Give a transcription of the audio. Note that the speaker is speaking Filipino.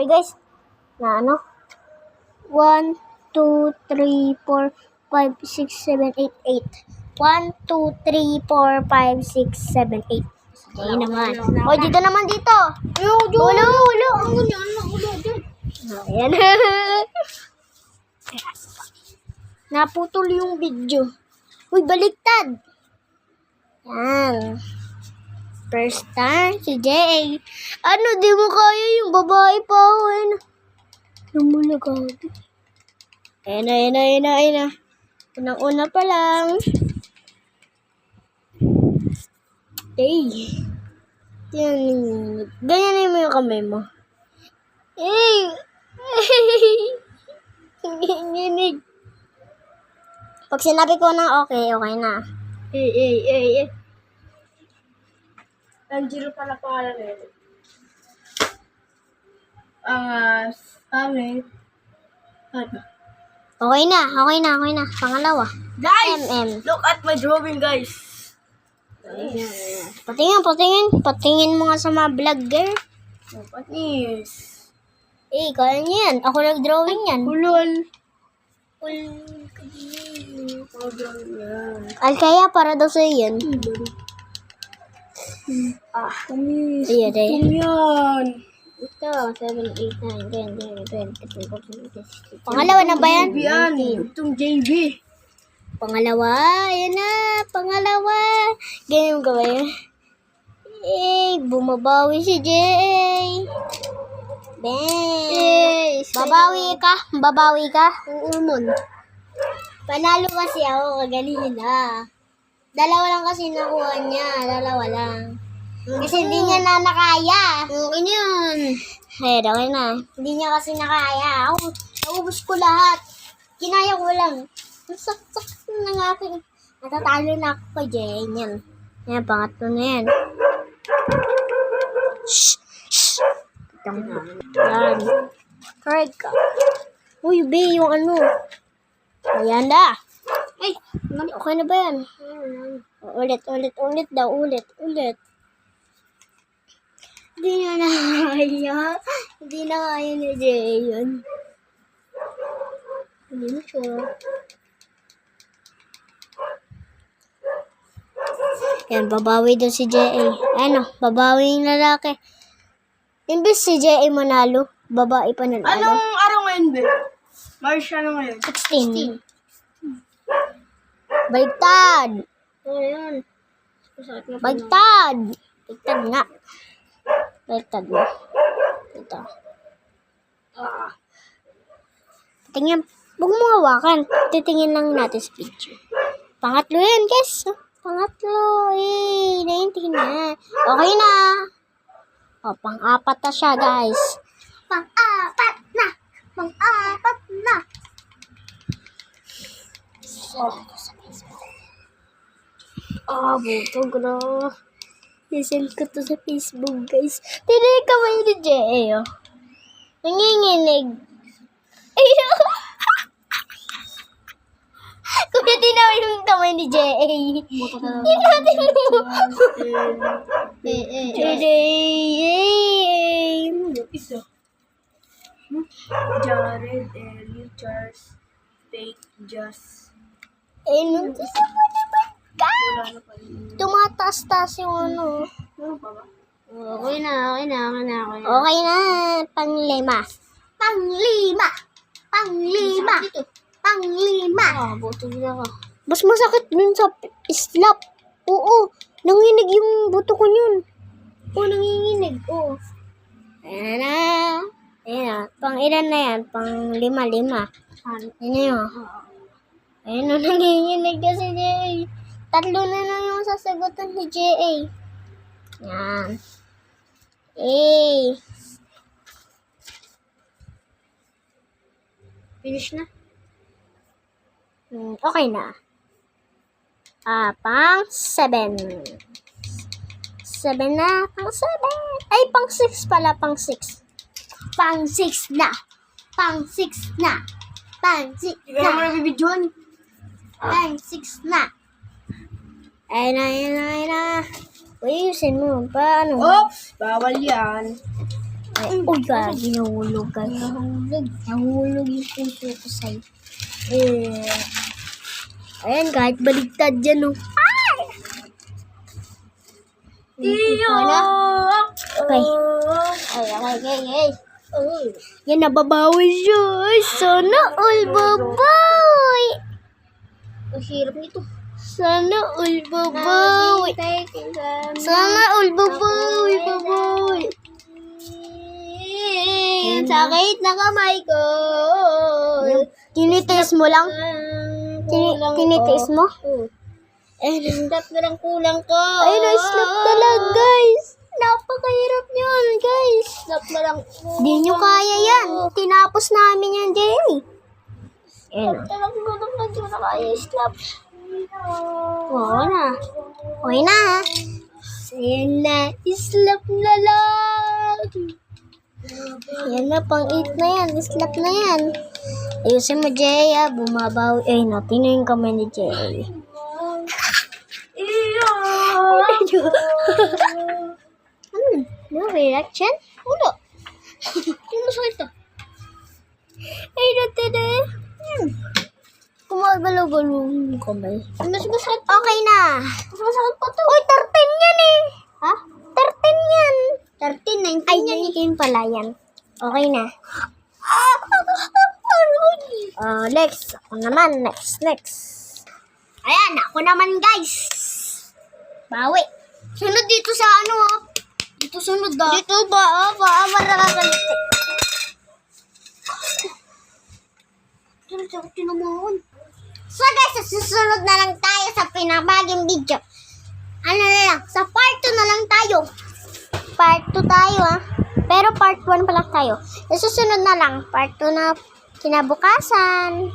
Sorry guys. Na ano? 1, 2, 3, 4, 5, 6, 7, 8, 8. 1, 2, 3, 4, 5, 6, 7, 8. Sige naman. O, dito naman dito. Ulo. Ayan. Naputol yung video. Uy, baliktad. Yan. First time si Jay. Ano, di mo kaya yung babae pa ako. Lumulagado. Ayun na. Unang-una pa lang. Hey. Ganyan mo yung kamay mo. Hey. Ganyan. Pag sinabi ko na okay na. Eh. Angelo pala pangalan nito. Amin. Okay na. Pangalawa. Guys! MM. Look at my drawing, guys. Patingin mo nga sa mga vlogger. Panis. Eh, kaya niyan. Ako nag-drawing yan. Ulol. Ay, kaya para daw sa'yo yan. Panis. Ayan. Yan. Ito, 7, 8, 9, 10, 11, 12, 13, 14, 15. Pangalawa na ba yan? Yan. Itong JB. Pangalawa. Ayan na. Pangalawa. Ganyan ka ba yun? Eh, bumabawi si Jay. Bang. Yes. Babawi ka? Oo mon. Panalo kasi ako kaganina. Dalawa lang kasi nakuha niya. Dalawa lang. Kasi hindi niya na nakaya. Okay yan. Okay na. Hindi niya kasi nakaya. Ako, naubos ko lahat. Kinaya ko lang. Sak ng aking. Natatalo na ako kay Jay. Yan. Yan, pangatlo na yan. Shh. Yan. Correct ka. Uy, B, yung ano. Ayan na. Ay, okay na ba yan? Ulit daw. Hindi niya na kaya. Hindi na kaya ni Jay yun. Hindi na sure. Yan, babawi daw si Jay. Ano, babawi yung lalaki. Imbis si Jay manalo, babae pa nanalo. Anong araw ngayon, be? March ano ngayon? 16. Baliktad. Ayan. Baliktad nga. Baliktad mo. Ito. Tingnan. Huwag mo hawakan. Titingin lang natin sa picture. Pangatlo yan, guys. Pangatlo. Eh, naintingin na. Okay na. O, pang-apat na siya, guys. Pang-apat na. Butog na. I-send ko to sa Facebook, guys. Tinay kamay ni Jay, oh. Nanginginig. Ayun. Kuya, tinawin yung kamay ni Jay. Tinatin mo. Isa. Jared, Ellie, Charles, Fake, Just. Ayun. Wala na pa rin. Tumataas-taas yung ano. Ano pa ba? Okay na. Panglima. Buto na ka. Mas masakit dun sa slap. Oo. Nanginig yung buto ko yun. Oo, nanginginig. Oo. Ayan na. Pang ilan na yan? Pang 5. Ayan na yun. Ayan na, nanginginig kasi Jay. 3 na lang yung sasagutan ni J.A. Yan. Finish na? Okay na. Pang 7. 7 na. Pang 7. Ay, pang 6 pala. Pang 6. Pang 6 na. Hindi ka naman nabibidyoan. Pang 6 na. Ayun na. Uy, ayusin mo. Paano? Oops! Bawal yan. Ay, gagi, nahulog guys. Nahulog yung puso ko sa'yo. Ayan, kahit baligtad dyan, oh. Okay. Ay. Yan, nababawi siya. Ay, sana all babawi. Ang hirap nito. Sana all babawi. Sana all babawi. Sakit na kamay ko. Tinitiis mo lang? Tinitiis mo? Slap na lang kulang ko. Ay, na-slap talaga, guys. Napakahirap niyan, guys. Slap na lang. Di nyo kaya yan. Tinapos namin yan, Jenny. Slap na lang kulang na dyan na kaya. Slap. Oo na. Okay na, ha? Ayan na. Slap na lang. Yan na, pang-8 na yan. Slap na yan. Ayusin mo, Jay, ha? Bumabawi. Ay, natin na yung kamay ni Jay. No reaction? Ulo. Yung masakit to. Ay, natin na. Kumagalaw-galaw yung kamay. Mas masakit. Okay na. Mas masakit pa to. Uy, 13 yan eh. Ha? 13 yan. 13, 19 Ay, yan. 19 pala yan. Okay na. Next. Ako naman. Next. Ayan, ako naman, guys. Bawi. Sunod dito sa ano, oh. Dito sunod, ah. Dito ba? Marakalit. Tinamahon. So, guys, sa susunod na lang tayo sa pinabaging video. Ano na lang, sa part 2 na lang tayo. Part 2 tayo, ah. Pero part 1 pa lang tayo. Sa susunod na lang, part 2 na kinabukasan.